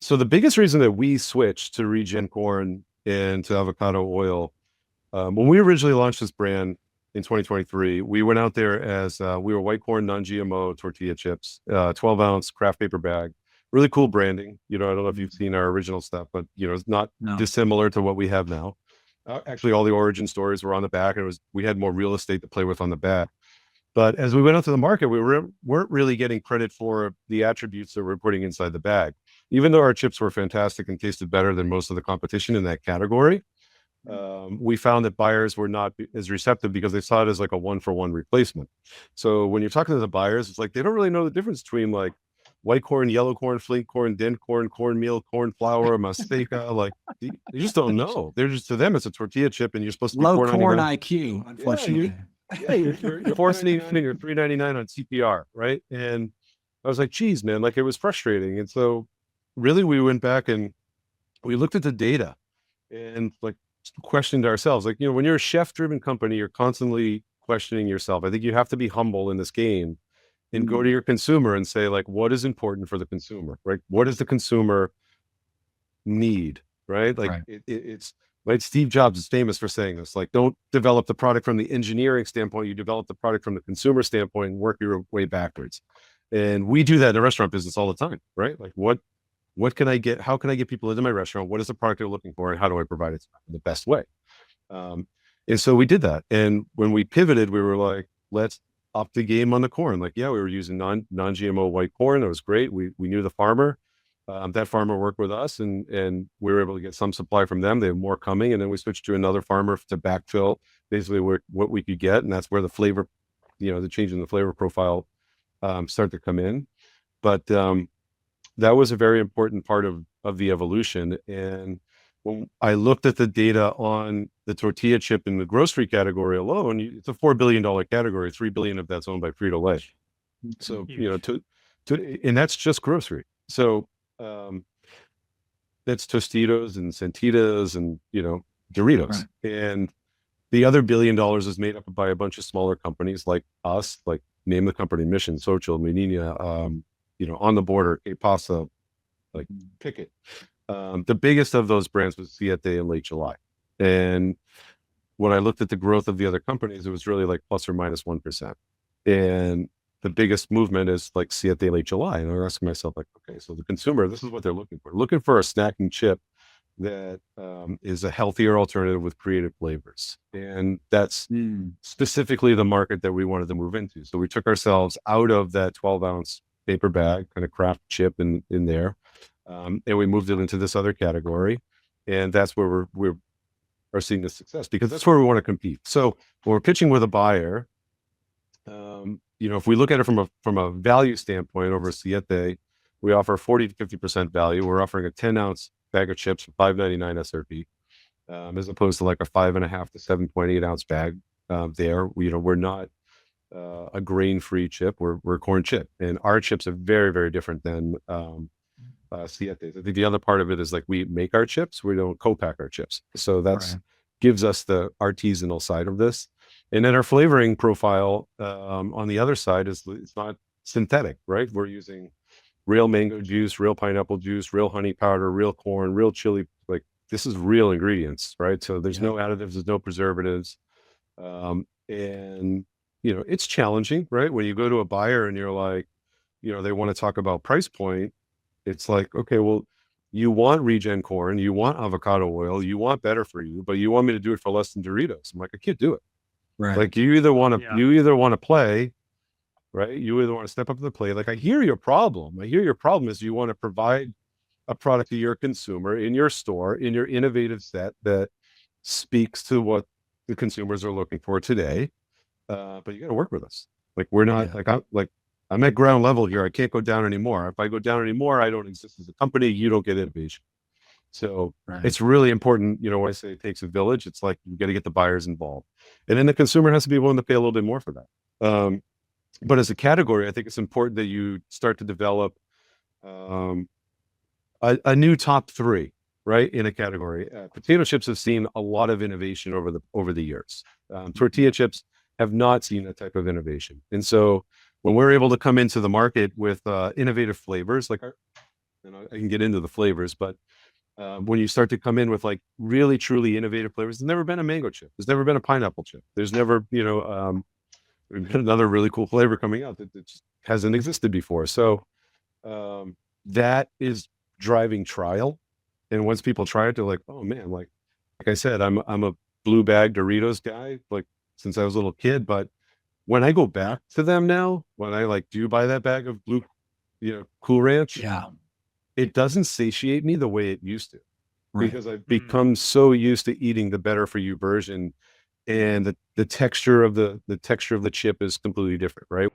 So the biggest reason that we switched to regen corn and to avocado oil, when we originally launched this brand in 2023, we went out there as we were white corn, non-GMO tortilla chips, 12-ounce craft paper bag, really cool branding. I don't know if you've seen our original stuff, but it's not No. dissimilar to what we have now. Actually, all the origin stories were on the back, and we had more real estate to play with on the back. But as we went out to the market, weren't really getting credit for the attributes that we're putting inside the bag. Even though our chips were fantastic and tasted better than most of the competition in that category, we found that buyers were not as receptive because they saw it as like a one-for-one replacement. So when you're talking to the buyers, it's like they don't really know the difference between like white corn, yellow corn, flake corn, dent corn, cornmeal, corn flour, masteca. Like they just don't know. They're just, to them, it's a tortilla chip, and you're supposed to be Low corn 4.99. IQ, Yeah, unfortunately. you're 4.99 and you're 3.99 on CPR, right? And I was like, geez, man, like it was frustrating. And so really we went back and we looked at the data and like questioned ourselves. Like, when you're a chef-driven company, you're constantly questioning yourself. I think you have to be humble in this game and go to your consumer and say, like, what is important for the consumer, right? What does the consumer need, right? Like Right. it's like Steve Jobs is famous for saying this, like, don't develop the product from the engineering standpoint, you develop the product from the consumer standpoint and work your way backwards. And we do that in the restaurant business all the time, right? Like what can I get? How can I get people into my restaurant? What is the product they're looking for? And how do I provide it the best way? Um, and so we did that. And when we pivoted, we were like, let's up the game on the corn. Like, yeah, we were using non-GMO white corn. That was great. We knew the farmer. That farmer worked with us, and we were able to get some supply from them. They have more coming, and then we switched to another farmer to backfill basically what we could get, and that's where the flavor, the change in the flavor profile start to come in. But that was a very important part of the evolution. And when I looked at the data on the tortilla chip in the grocery category alone, it's a $4 billion category. 3 billion of that's owned by Frito-Lay. So Huge. and that's just grocery. So um, that's Tostitos and Santitas and Doritos. Right. And the other $1 billion is made up by a bunch of smaller companies like us, like name the company, Mission, Social, Menina, On the Border, Que Pasa, like pick it. The biggest of those brands was Siete in late July. And when I looked at the growth of the other companies, it was really like plus or minus 1%. And the biggest movement is like Siete late July. And I'm asking myself, like, okay, so the consumer, this is what they're looking for a snacking chip that is a healthier alternative with creative flavors. And that's specifically the market that we wanted to move into. So we took ourselves out of that 12-ounce paper bag, kind of craft chip in there. And we moved it into this other category. And that's where we're seeing the success, because that's where we want to compete. So when we're pitching with a buyer, if we look at it from a value standpoint over Siete, we offer 40 to 50% value. We're offering a 10-ounce bag of chips for $5.99 SRP, as opposed to like a 5.5 to 7.8 ounce bag. There, we're not a grain-free chip. We're a corn chip, and our chips are very, very different than Siete's. I think the other part of it is like we make our chips, we don't co-pack our chips, so that's gives us the artisanal side of this. And then our flavoring profile on the other side is it's not synthetic, right? We're using real mango juice, real pineapple juice, real honey powder, real corn, real chili. Like, this is real ingredients, right? So there's no additives, there's no preservatives. And it's challenging, right? When you go to a buyer and you're like, they want to talk about price point. It's like, okay, well, you want regen corn, you want avocado oil, you want better for you, but you want me to do it for less than Doritos. I'm like, I can't do it. Right. Like, you either want to play, right? You either want to step up to the plate. Like, I hear your problem. Is you want to provide a product to your consumer in your store, in your innovative set that speaks to what the consumers are looking for today. But you got to work with us. Like, we're not I'm at ground level here. I can't go down anymore. If I go down anymore, I don't exist as a company. You don't get innovation. So it's really important. When I say it takes a village, it's like you got to get the buyers involved, and then the consumer has to be willing to pay a little bit more for that. But as a category, I think it's important that you start to develop a new top three, right, in a category. Potato chips have seen a lot of innovation over the years. Tortilla chips have not seen that type of innovation, and so when we're able to come into the market with innovative flavors, like and I can get into the flavors, but when you start to come in with like really truly innovative flavors, there's never been a mango chip. There's never been a pineapple chip. There's never, we've got another really cool flavor coming out that just hasn't existed before. So that is driving trial. And once people try it, they're like, oh man, like I said, I'm a blue bag Doritos guy, like since I was a little kid. But when I go back to them now, when I like do buy that bag of blue, Cool Ranch, Yeah. it doesn't satiate me the way it used to. Right. Because I've become so used to eating the better for you version, and the texture of the chip is completely different, right?